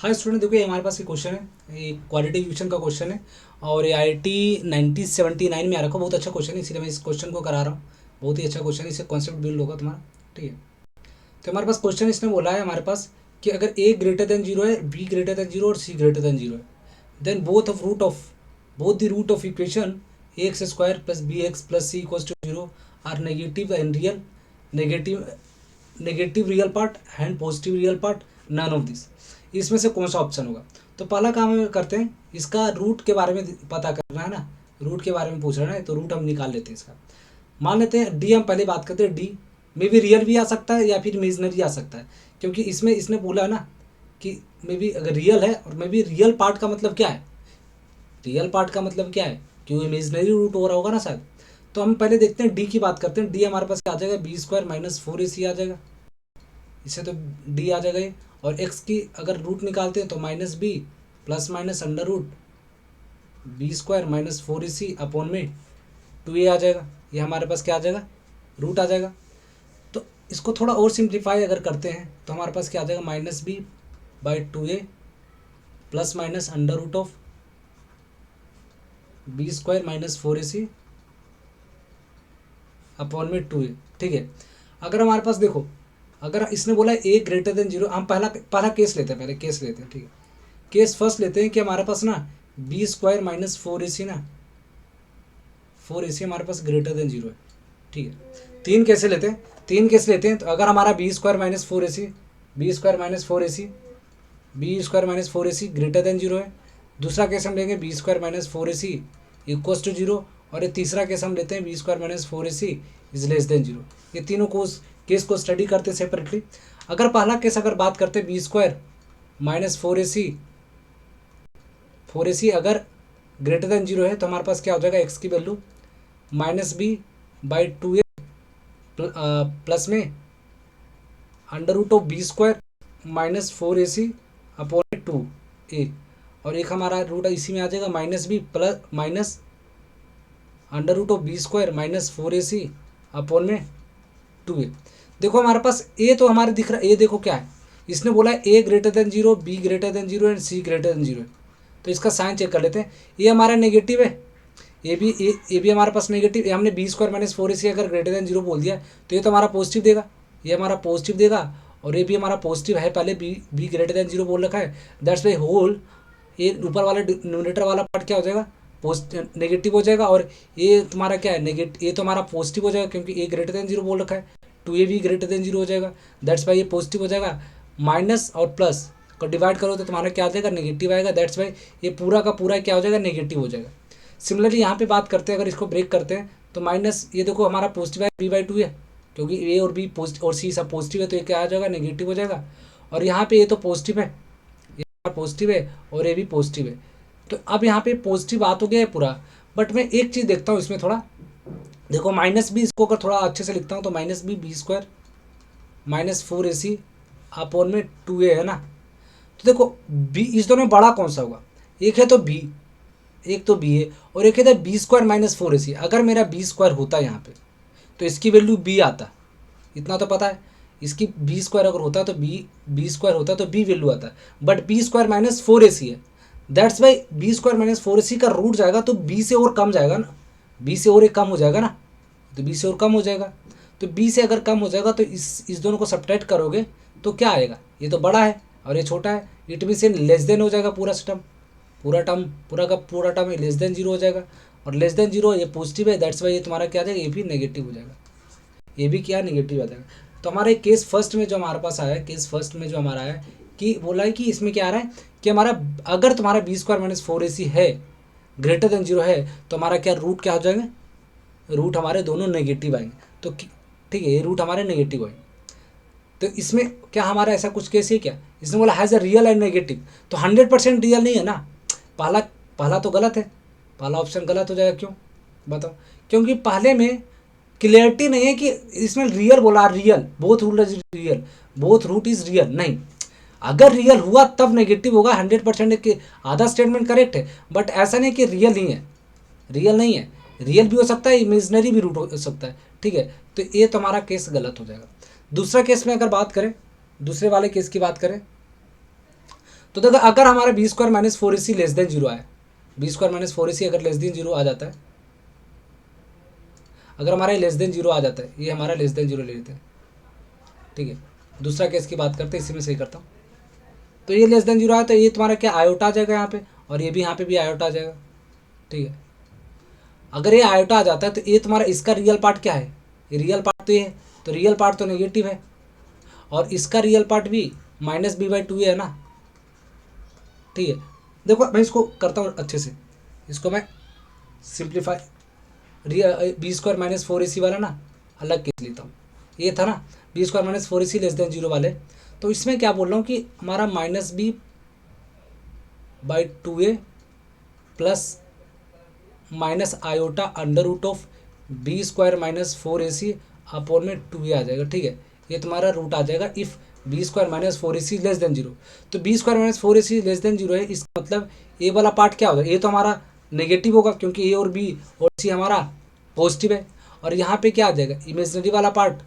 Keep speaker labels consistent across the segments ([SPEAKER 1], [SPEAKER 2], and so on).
[SPEAKER 1] हाँ स्टूडेंट, देखो ये हमारे पास एक क्वेश्चन है, ये क्वालिटी डिवीजन का क्वेश्चन है और ये IIT 1979 में आ रखा, बहुत अच्छा क्वेश्चन है, इसीलिए मैं इस क्वेश्चन को करा रहा हूँ। बहुत ही अच्छा क्वेश्चन है, इससे कॉन्सेप्ट बिल्ड होगा तुम्हारा। ठीक है, तो हमारे पास क्वेश्चन इसने बोला है हमारे पास कि अगर a ग्रेटर देन जीरो है, b ग्रेटर देन जीरो और c ग्रेटर देन जीरो है, then both the root of equation ax square plus B X plus C equals to zero are negative and real, negative negative real part and positive real part, none of this. इसमें से कौन सा option होगा? तो पहला काम हम करते हैं, इसका रूट के बारे में पता करना है ना, रूट के बारे में पूछ रहा है, तो रूट हम निकाल लेते हैं इसका। मान लेते हैं डी, हम पहले बात करते हैं डी मे बी रियल भी आ सकता है या फिर इमेजनरी आ सकता है, क्योंकि इसमें इसने बोला है ना कि मे बी अगर रियल है, और मे बी रियल पार्ट का मतलब क्या है, रियल पार्ट का मतलब क्या है, क्यों इमेजनरी रूट हो रहा होगा ना शायद। तो हम पहले देखते हैं डी की बात करते हैं। डी हमारे पास क्या आ जाएगा, बी स्क्वायर माइनस फोर ए सी आ जाएगा, इससे तो डी आ जाएगा ये। और एक्स की अगर रूट निकालते हैं तो minus b plus minus under root b square minus four ए सी अपॉन में टू ए आ जाएगा। ये हमारे पास क्या आ जाएगा, रूट आ जाएगा। तो इसको थोड़ा और सिंप्लीफाई अगर करते हैं तो हमारे पास क्या आ जाएगा, minus B by two A plus minus under root of B square minus four A C upon में टू ए। ठीक है, अगर हमारे पास देखो, अगर इसने बोला ए ग्रेटर देन जीरो, हम पहला पहला केस लेते हैं, पहले केस लेते हैं। ठीक है, केस फर्स्ट लेते हैं कि हमारे पास ना बी स्क्वायर माइनस फोर ए सी ना, फोर ए सी हमारे पास ग्रेटर देन जीरो है। ठीक है, तीन कैसे लेते हैं, तीन केस लेते हैं। तो अगर हमारा बी स्क्वायर माइनस फोर ए C, B square minus four ए C, B square minus four ए सी ग्रेटर देन जीरो है। दूसरा केस हम लेंगे B square minus four A C equals to zero, और ये तीसरा केस हम लेते हैं B square minus four A C is less than zero. ये तीनों को केस को स्टडी करते हैं सेपरेटली। अगर पहला केस अगर बात करते हैं बी स्क्वायर माइनस फोर ए सी अगर ग्रेटर देन जीरो है, तो हमारे पास क्या हो जाएगा, एक्स की value minus B by two A plus में under root of B square minus four A C upon two a, और एक हमारा रूट इसी में आ जाएगा minus b plus minus under root of B square minus four A C upon में two a. देखो हमारे पास ए तो हमारे दिख रहा है, ए देखो क्या है, इसने बोला है a greater than zero, b greater than zero and c greater than zero है। तो इसका साइन चेक कर लेते हैं। ये हमारा नेगेटिव है, ए भी हमारे पास नेगेटिव, हमने बी स्क्वायर माइनस फोर ए सी अगर ग्रेटर देन जीरो बोल दिया तो ये तो हमारा पॉजिटिव देगा, ये हमारा पॉजिटिव देगा, और ये भी हमारा पॉजिटिव है, पहले बी ग्रेटर देन जीरो बोल रखा है। दैट्स वाई होल ये ऊपर वाला न्यूमरेटर वाला पार्ट क्या हो जाएगा, नेगेटिव हो जाएगा, और ये तुम्हारा क्या है, नेगेटिव, ये तो हमारा पॉजिटिव हो जाएगा क्योंकि ए ग्रेटर देन जीरो बोल रखा है, टू ए भी ग्रेटर देन जीरो हो जाएगा। दैट्स वाई ये पॉजिटिव हो जाएगा, माइनस और प्लस को डिवाइड करो तो तुम्हारा क्या आ जाएगा, नेगेटिव आएगा। दैट्स वाई ये पूरा का पूरा क्या हो जाएगा, नेगेटिव हो जाएगा। सिमिलरली यहाँ पे बात करते हैं, अगर इसको ब्रेक करते हैं तो माइनस, ये देखो हमारा पॉजिटिव है बी बाई टू है, क्योंकि ए और बी पॉजिटिव और सी सब पॉजिटिव है, तो ये क्या आ जाएगा, नेगेटिव हो जाएगा। और यहाँ पे ये तो पॉजिटिव है, ये पॉजिटिव है और ये भी पॉजिटिव है, तो अब यहाँ पे पॉजिटिव आ तो गया है पूरा। बट मैं एक चीज़ देखता हूँ इसमें थोड़ा, देखो माइनस बी, इसको अगर थोड़ा अच्छे से लिखता हूँ तो minus b square minus four ए सी अपॉन में टू ए है ना। तो देखो बी, इस दोनों में बड़ा कौन सा होगा, एक है तो बी, एक तो बी है, और एक है तो बी स्क्वायर माइनस फोर ए सी। अगर मेरा बी स्क्वायर होता है यहाँ पे तो इसकी वैल्यू बी आता, इतना तो पता है। इसकी बी स्क्वायर अगर होता तो बी स्क्वायर होता तो बी वैल्यू आता, but b square minus four A c है। That's why b square minus four A c का रूट जाएगा तो बी से और कम जाएगा ना, बी से और एक कम हो जाएगा ना, तो बी से और कम हो जाएगा। तो बी से अगर कम हो जाएगा तो इस दोनों को सब्ट्रैक्ट करोगे तो क्या आएगा, ये तो बड़ा है और ये छोटा है, इट मीन से लेस देन हो जाएगा पूरा टर्म, पूरा का पूरा टर्म लेस देन जीरो हो जाएगा, और लेस देन जीरो ये पॉजिटिव है। दैट्स वाई ये तुम्हारा क्या आ जाएगा, ये भी नेगेटिव हो जाएगा, ये भी क्या नेगेटिव आ जाएगा। तो हमारे केस फर्स्ट में जो हमारे पास आया है, केस फर्स्ट में जो हमारा है कि बोला है कि इसमें क्या आ रहा है कि हमारा अगर तुम्हारा बी स्क्वायर माइनस फोर ए सी है ग्रेटर देन जीरो है, तो हमारा क्या रूट क्या हो जाएंगे, रूट हमारे दोनों नेगेटिव आएंगे। तो ठीक है, ये रूट हमारे नेगेटिव आएंगे। तो इसमें क्या हमारा ऐसा कुछ केस है क्या, इसने बोला has a real and negative, तो 100% रियल नहीं है ना, पहला पहला तो गलत है, पहला ऑप्शन गलत हो जाएगा। क्यों बताओ, क्योंकि पहले में क्लियरिटी नहीं है कि इसमें रियल बोला, real both root is real, both root is real नहीं। अगर रियल हुआ तब नेगेटिव होगा, 100% कि आधा स्टेटमेंट करेक्ट है, बट ऐसा नहीं कि रियल नहीं है, रियल नहीं है, रियल भी हो सकता है, इमेजनरी भी रूट हो सकता है। ठीक है, तो ये तो हमारा केस गलत हो जाएगा। दूसरा केस में अगर बात करें, दूसरे वाले केस की बात करें तो देखो अगर हमारा बी स्क्वायर माइनस फोर ए सी लेस देन जीरो आया, बी स्क्वायर माइनस फोर ए सी अगर लेस देन जीरो आ जाता है, अगर हमारा लेस देन जीरो आ जाता है, ये हमारा लेस देन जीरो ले लेते हैं, ठीक है। दूसरा केस की बात करते हैं, इसी में सही करता हूँ। तो ये लेस देन जीरो आया तो ये तुम्हारा क्या आयोटा आ जाएगा यहाँ पे, और ये भी यहाँ पे भी आयोटा आ जाएगा, ठीक है। अगर ये आयोटा आ जाता है तो ये तुम्हारा इसका रियल पार्ट क्या है, ये रियल पार्ट तो ये है, तो रियल पार्ट तो नेगेटिव है, और इसका रियल पार्ट भी माइनस बी बाई टू है ना, ठीक है। देखो मैं इसको करता हूँ अच्छे से, इसको मैं simplify, real b square minus four ए सी वाला ना अलग केस लेता हूँ, ये था ना बी स्क्वायर माइनस फोर ए सी लेस देन जीरो वाले। तो इसमें क्या बोल रहा हूँ कि हमारा minus B by two A plus minus iota under root of B square minus four A C upon में टू ए आ जाएगा, ठीक है। ये तुम्हारा रूट आ जाएगा if B square minus four A c less than zero. तो बी स्क्वायर माइनस फोर ए सी लेस देन जीरो है, इसका मतलब ए वाला पार्ट क्या होगा, ए तो हमारा नेगेटिव होगा क्योंकि ए और बी और सी हमारा पॉजिटिव है। और यहाँ पे क्या आ जाएगा, इमेजनरी वाला पार्ट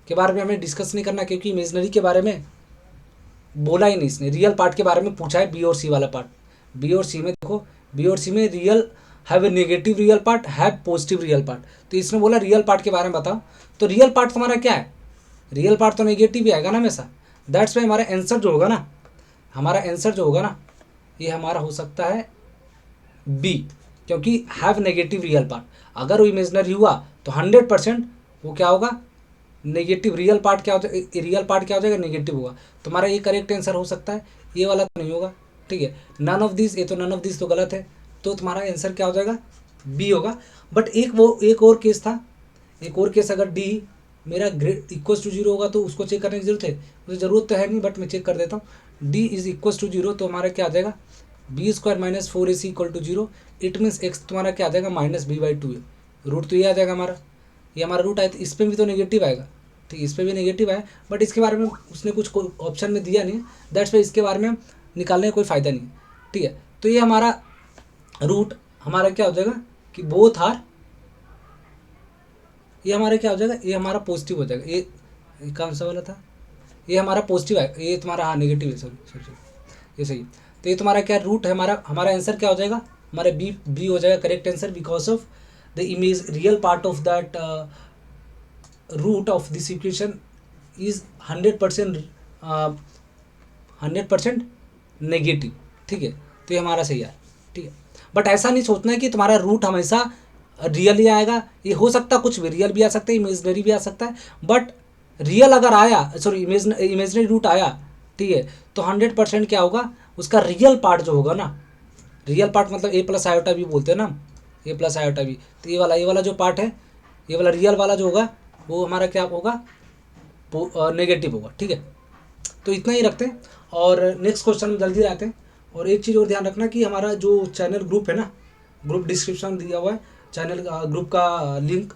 [SPEAKER 1] के बारे में हमें डिस्कस नहीं करना, क्योंकि इमेजनरी के बारे में बोला ही नहीं इसने, रियल पार्ट के बारे में पूछा है, बी और सी वाला पार्ट। बी और सी में देखो, बी और सी में real have a negative real part, have positive real part. तो इसने बोला रियल पार्ट के बारे में बताओ, तो रियल पार्ट तुम्हारा क्या है, रियल पार्ट तो नेगेटिव ही आएगा ना हमेशा। दैट्स वाई हमारा आंसर जो होगा ना, हमारा आंसर जो होगा ना, ये हमारा हो सकता है बी, क्योंकि हैव नेगेटिव रियल पार्ट। अगर वो इमेजनरी हुआ तो 100% वो क्या होगा, नेगेटिव। रियल पार्ट क्या हो जाएगा, रियल पार्ट क्या हो जाएगा, नेगेटिव होगा। तुम्हारा ये करेक्ट आंसर हो सकता है, ये वाला तो नहीं होगा, ठीक है। नन ऑफ दिस, ये तो नन ऑफ दिस तो गलत है, तो तुम्हारा आंसर क्या हो जाएगा, बी होगा। बट एक और केस था, एक और केस, अगर डी मेरा ग्रेट इक्वल्स टू जीरो होगा तो उसको चेक करने की जरूरत है, मुझे ज़रूरत तो है नहीं बट मैं चेक कर देता हूँ। D is equals to zero, तो हमारा क्या आ जाएगा, B square minus four A C equal to zero. It means X तुम्हारा क्या आ जाएगा, माइनस बी बाई टू है। रूट तो ये आ जाएगा हमारा, ये हमारा रूट आया, तो इस पर भी तो नेगेटिव आएगा, ठीक, इस पर भी नेगेटिव आया, बट इसके बारे में उसने कुछ ऑप्शन में दिया नहीं, दैट्स वाई इसके बारे में निकालने का कोई फ़ायदा नहीं, ठीक है। तो ये हमारा रूट हमारा क्या हो जाएगा कि बोथ आर, ये हमारा क्या हो जाएगा, ये हमारा पॉजिटिव हो जाएगा। ये कौन सा वाला था, ये हमारा पॉजिटिव है, ये तुम्हारा हाँ नेगेटिव है, सॉरी सॉरी सॉरी, ये सही। तो ये तुम्हारा क्या रूट है, हमारा हमारा आंसर क्या हो जाएगा, हमारा बी हो जाएगा correct answer, because of the image real part of that root of this equation is 100% negative, ठीक है। तो ये हमारा सही है, ठीक है। बट ऐसा नहीं सोचना है कि तुम्हारा रूट हमेशा रियल ही आएगा, ये हो सकता है कुछ भी, रियल भी आ सकता है, इमेजनरी भी आ सकता है, बट रियल अगर आया, सॉरी इमेजनरी रूट आया, ठीक है, तो 100% क्या होगा, उसका रियल पार्ट जो होगा ना, रियल पार्ट मतलब ए प्लस आयोटा भी बोलते हैं ना, ए प्लस आयोटा भी, तो ये वाला जो पार्ट है, ये वाला रियल वाला जो होगा वो हमारा क्या होगा, नेगेटिव होगा, ठीक है। तो इतना ही रखते हैं और नेक्स्ट क्वेश्चन में जल्दी आते हैं। और एक चीज़ और ध्यान रखना कि हमारा जो चैनल ग्रुप है ना, ग्रुप डिस्क्रिप्शन दिया हुआ है, चैनल ग्रुप का लिंक,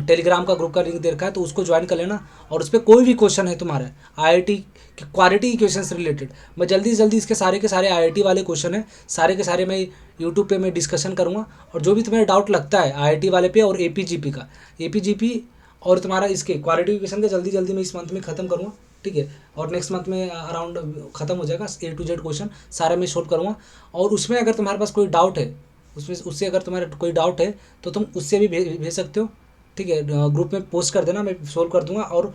[SPEAKER 1] टेलीग्राम का ग्रुप का लिंक दे रखा है, तो उसको ज्वाइन कर लेना। और उस पर कोई भी क्वेश्चन है तुम्हारा आईआईटी की क्वालिटी इक्वेशन से रिलेटेड, मैं जल्दी से जल्दी इसके सारे के सारे आईआईटी वाले क्वेश्चन हैं, सारे के सारे मैं यूट्यूब पे मैं डिस्कशन करूँगा। और जो भी तुम्हें डाउट लगता है आईआईटी वाले पे और एपीजीपी का, एपीजीपी और तुम्हारा इसके क्वालिटी इक्वेशन का जल्दी जल्दी मैं इस मंथ में ख़त्म करूँगा, ठीक है। और नेक्स्ट मंथ में अराउंड ख़त्म हो जाएगा, A to Z क्वेश्चन सारे मैं सोल्व करूँगा। और उसमें अगर तुम्हारे पास कोई डाउट है, उससे अगर तुम्हारा कोई डाउट है तो तुम उससे भी भेज सकते हो, ठीक है। ग्रुप में पोस्ट कर देना, मैं सोल्व कर दूंगा। और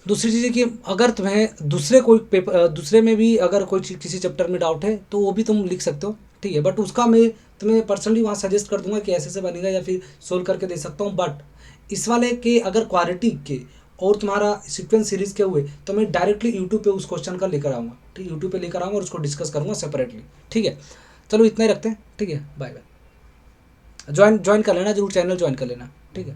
[SPEAKER 1] दूसरी चीज़ है कि अगर तुम्हें दूसरे कोई पेपर, दूसरे में भी अगर कोई किसी चैप्टर में डाउट है तो वो भी तुम लिख सकते हो, ठीक है। बट उसका मैं तुम्हें पर्सनली वहाँ सजेस्ट कर दूंगा कि ऐसे बनेगा, या फिर सोल्व करके दे सकता हूँ। बट इस वाले के अगर क्वालिटी के और तुम्हारा सीक्वेंस सीरीज़ के हुए तो मैं डायरेक्टली यूट्यूब पे उस क्वेश्चन का लेकर आऊँगा, ठीक, यूट्यूब पे लेकर आऊँगा और उसको डिस्कस करूँगा सेपरेटली, ठीक है। चलो इतना ही रखते हैं, ठीक है, बाय बाय। ज्वाइन कर लेना जरूर, चैनल ज्वाइन कर लेना, ठीक है।